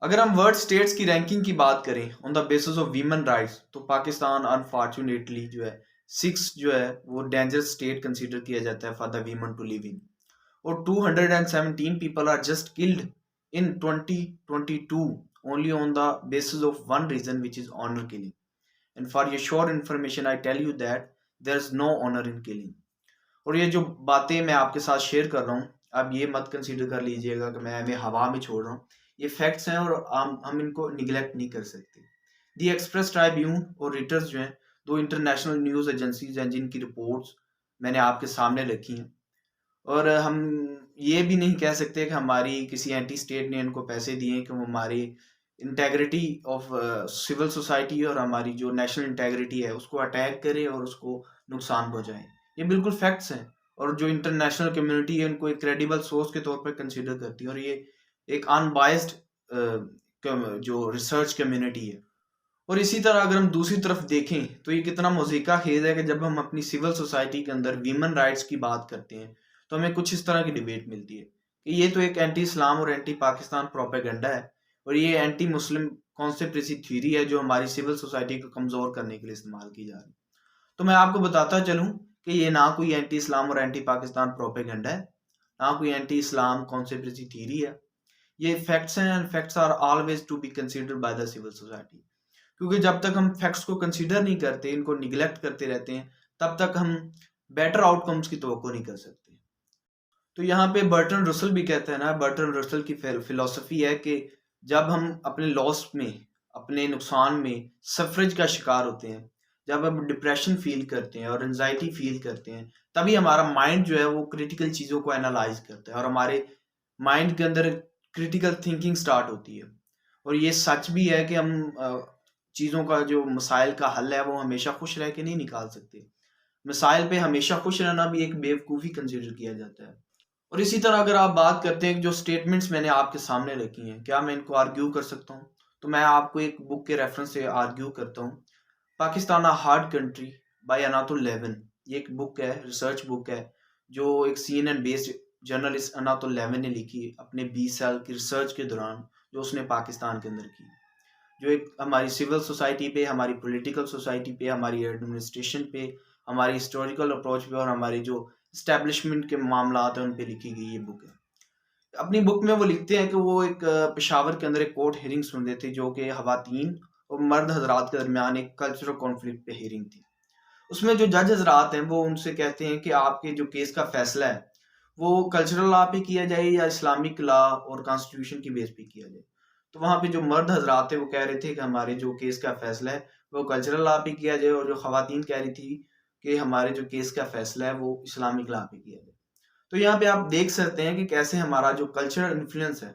अगर हम world states की रैंकिंग की बात करें on the basis of women rights, तो पाकिस्तान अनफॉर्चुनेटली जो है सिक्स जो है वो डेंजरस स्टेट कंसीडर किया जाता है for the women to live in. और 217 people are just killed in 2022 only on the basis of one reason which is honour killing. And for your sure information I tell you that there is no honour in killing. और ये जो बातें मैं आपके साथ share कर रहा हूँ, आप ये मत कंसीडर कर लीजिएगा कि मैं हवा में छोड़ रहा हूँ। ये फैक्ट्स हैं और हम इनको निगलेक्ट नहीं कर सकते। दी एक्सप्रेस ट्राइब्यून और रिटर्स जो हैं, दो इंटरनेशनल न्यूज़ एजेंसीज हैं जिनकी रिपोर्ट्स मैंने आपके सामने रखी हैं। और हम ये भी नहीं कह सकते कि हमारी किसी एंटी स्टेट ने इनको पैसे दिए कि वो हमारी इंटेग्रिटी ऑफ सिविल सोसाइटी और हमारी जो नेशनल इंटेग्रिटी है उसको अटैक करे और उसको नुकसान पहुंचाए। ये बिल्कुल फैक्ट्स हैं और जो इंटरनेशनल कम्युनिटी है उनको एक क्रेडिबल सोर्स के तौर पर कंसिडर करती है। और ये एक अनबायस्ड जो रिसर्च कम्युनिटी है। और इसी तरह अगर हम दूसरी तरफ देखें तो ये कितना मज़ीका खेज है कि जब हम अपनी सिविल सोसाइटी के अंदर वीमेन राइट्स की बात करते हैं तो हमें कुछ इस तरह की डिबेट मिलती है कि ये तो एक एंटी इस्लाम और एंटी पाकिस्तान प्रोपेगेंडा है और ये एंटी मुस्लिम कॉन्स्पिरेसी थ्योरी है जो हमारी सिविल सोसाइटी को कमज़ोर करने के लिए इस्तेमाल की जा रही है। तो मैं आपको बताता चलूँ कि ये ना कोई एंटी इस्लाम और एंटी पाकिस्तान प्रोपेगेंडा है, ना कोई एंटी इस्लाम कॉन्स्पिरेसी थ्योरी है। ये फैक्ट्स हैं and facts are always to be considered by the civil society. क्योंकि जब तक हम फैक्ट्स को कंसीडर नहीं करते, इनको निगलेक्ट करते रहते हैं, तब तक हम बेटर आउटकम्स की तवक्को नहीं कर सकते। तो यहाँ पे बर्टन रसल भी कहते हैं ना, बर्टन रसल की फिलॉसफी है कि जब हम अपने लॉस में, अपने नुकसान में सफरेज का शिकार होते हैं, जब हम डिप्रेशन फील करते हैं और एंजाइटी फील करते हैं, तभी हमारा माइंड जो है वो क्रिटिकल चीज़ों को एनालाइज करता है और हमारे माइंड के अंदर क्रिटिकल थिंकिंग स्टार्ट होती है। और ये सच भी है कि हम चीज़ों का जो मसाइल का हल है वो हमेशा खुश रह के नहीं निकाल सकते। मसाइल पे हमेशा खुश रहना भी एक बेवकूफ़ी कंसिडर किया जाता है। और इसी तरह अगर आप बात करते हैं कि जो स्टेटमेंट्स मैंने आपके सामने रखी हैं, क्या मैं इनको आर्ग्यू कर सकता हूँ? तो मैं आपको एक बुक के रेफरेंस से आर्ग्यू करता हूँ। Pakistan a hard country by Anatol Lieven. ये एक बुक है, रिसर्च बुक है, जो एक CNN based journalist Anatol Lieven ने लिखी अपने 20 साल की रिसर्च के दौरान, जो उसने पाकिस्तान के अंदर की। जो एक हमारी सिविल सोसाइटी पे, हमारी पॉलिटिकल सोसाइटी पे, हमारी एडमिनिस्ट्रेशन पे, हमारी हिस्टोरिकल अप्रोच पे और हमारे जो इस्टेब्लिशमेंट के मामलात हैं उन पे लिखी गई ये बुक है। अपनी बुक में वो लिखते हैं कि वो एक पेशावर के अंदर एक कोर्ट हियरिंग सुन रहे थे जो कि खवातीन और मर्द हजरात के दरमियान एक कल्चरल कॉन्फ्लिक्ट पे हियरिंग थी। उसमें जो जज हजरात हैं वो उनसे कहते हैं कि आपके जो केस का फैसला है वो कल्चरल लॉ पे किया जाए या इस्लामिक लॉ और कॉन्स्टिट्यूशन की बेस पे किया जाए। तो वहाँ पे जो मर्द हजरात थे वो कह रहे थे कि हमारे जो केस का फैसला है वो कल्चरल लॉ पे किया जाए, और जो खवातीन कह रही थी कि हमारे जो केस का फैसला है वो इस्लामिक लॉ पे किया जाए। तो यहाँ पे आप देख सकते हैं कि कैसे हमारा जो कल्चरल इन्फ्लुएंस है,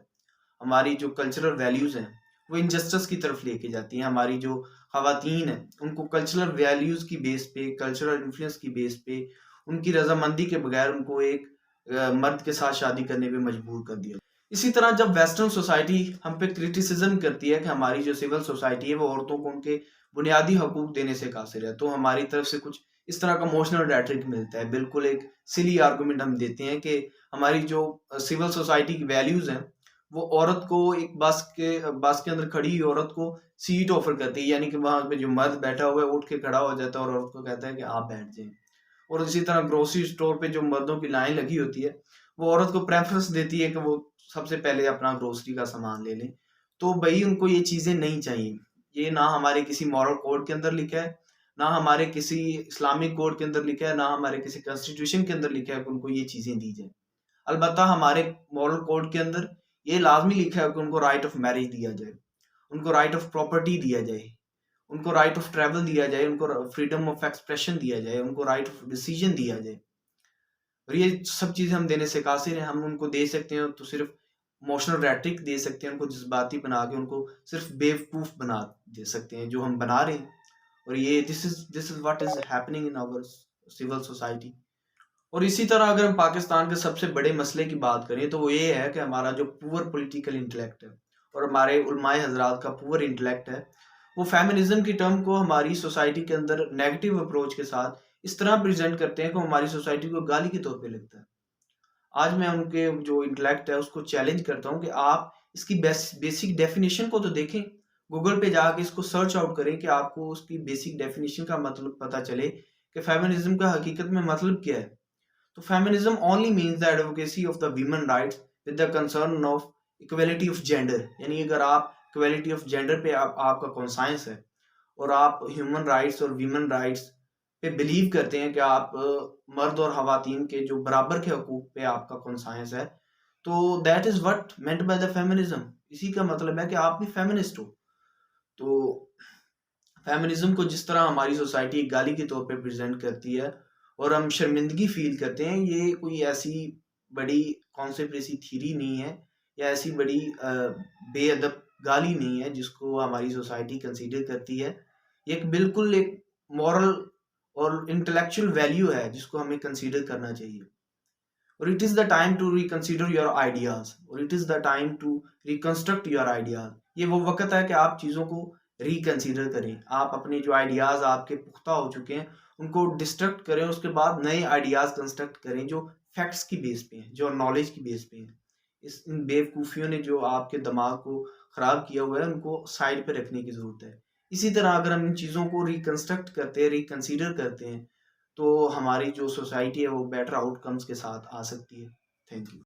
हमारी जो कल्चरल वैल्यूज हैं वो इनजस्टिस की तरफ लेके जाती हैं। हमारी जो खवातीन हैं उनको कल्चरल वैल्यूज की बेस पे, कल्चरल इन्फ्लुएंस की बेस पे, उनकी रजामंदी के बगैर उनको एक मर्द के साथ शादी करने पे मजबूर कर दिया। इसी तरह जब वेस्टर्न सोसाइटी हम पे क्रिटिसिज्म करती है कि हमारी जो सिविल सोसाइटी है वो औरतों को उनके बुनियादी हकूक देने से कासिर है, तो हमारी तरफ से कुछ इस तरह का मोशनल रेटरिक मिलता है। बिल्कुल एक सिली आर्गुमेंट हम देते हैं कि हमारी जो सिविल सोसाइटी की वैल्यूज हैं वो औरत को एक बस के अंदर खड़ी हुई औरत को सीट ऑफर करती है, यानी कि वहां पे जो मर्द बैठा हुआ है उठ के खड़ा हो जाता है और औरत को कहता है कि आप बैठ जाएं। और इसी तरह ग्रोसरी स्टोर पे जो मर्दों की लाइन लगी होती है वो औरत को प्रेफरेंस देती है कि वो सबसे पहले अपना ग्रोसरी का सामान ले लें। तो भाई उनको ये चीज़ें नहीं चाहिए। ये ना हमारे किसी मॉरल कोड के अंदर लिखा है, ना हमारे किसी इस्लामिक कोड के अंदर लिखा है, ना हमारे किसी कॉन्स्टिट्यूशन के अंदर लिखा है कि उनको ये चीज़ें दी जाए। अलबत्ता हमारे मॉरल कोड के अंदर ये लाजमी लिखा है कि उनको राइट ऑफ मैरिज दिया जाए, उनको राइट ऑफ प्रॉपर्टी दिया जाए, उनको राइट ऑफ ट्रैवल दिया जाए, उनको फ्रीडम ऑफ एक्सप्रेशन दिया जाए, उनको राइट ऑफ डिसीजन दिया जाए। और ये सब चीज़ें हम देने से कासिर हैं। हम उनको दे सकते हैं तो सिर्फ इमोशनल रैट्रिक दे सकते हैं, उनको जज्बाती बना के उनको सिर्फ बेवकूफ़ बना दे सकते हैं, जो हम बना रहे हैं। और ये this is what is happening in our civil society. और इसी तरह अगर हम पाकिस्तान के सबसे बड़े मसले की बात करें तो वो ये है कि हमारा जो पुअर पॉलिटिकल इंटेलेक्ट है और हमारे उलमाए हजरात का पुअर इंटेलेक्ट है, वो फेमिनिज्म की टर्म को हमारी सोसाइटी के अंदर नेगेटिव अप्रोच के साथ इस तरह प्रेजेंट करते हैं कि हमारी सोसाइटी को गाली के तौर पे लगता है। आज मैं उनके जो इंटेलेक्ट है उसको चैलेंज करता हूँ कि आप इसकी बेसिक डेफिनेशन को तो देखें, गूगल पे जाके इसको सर्च आउट करें कि आपको उसकी बेसिक डेफिनेशन का मतलब पता चले कि फेमिनिज्म का हकीकत में मतलब क्या है। तो feminism only means the advocacy of the women rights with the concern of equality of gender. यानी अगर आप इक्वलिटी ऑफ जेंडर पे आपका कॉन्साइंस है और आप ह्यूमन राइट्स और वीमन राइट्स पे बिलीव करते हैं कि आप मर्द और खवातीन के जो बराबर के हकूक पे आपका कॉन्साइंस है, तो that is what meant by the feminism. इसी का मतलब है कि आप भी फेमिनिस्ट हो। तो फेमिनिज्म को जिस तरह हमारी सोसाइटी गाली के तौर पे प्रेजेंट करती है और हम शर्मिंदगी फील करते हैं, ये कोई ऐसी बड़ी कॉन्सेप्ट थीरी नहीं है या ऐसी बड़ी बेअदब गाली नहीं है जिसको हमारी सोसाइटी कंसीडर करती है। ये एक बिल्कुल एक मॉरल और इंटेलेक्चुअल वैल्यू है जिसको हमें कंसीडर करना चाहिए। और it is the time to reconsider your ideas, और it is the time to reconstruct your ideas. ये वो वक्त है कि आप चीज़ों को रिकंसिडर करें, आप अपने जो आइडियाज आपके पुख्ता हो चुके हैं उनको डिस्ट्रक्ट करें, उसके बाद नए आइडियाज कंस्ट्रक्ट करें जो फैक्ट्स की बेस पे हैं, जो नॉलेज की बेस पे हैं। इन बेवकूफ़ियों ने जो आपके दिमाग को ख़राब किया हुआ है उनको साइड पे रखने की ज़रूरत है। इसी तरह अगर हम इन चीज़ों को रिकंस्ट्रक्ट करते हैं, रिकंसिडर करते हैं, तो हमारी जो सोसाइटी है वो बेटर आउटकम्स के साथ आ सकती है। Thank you.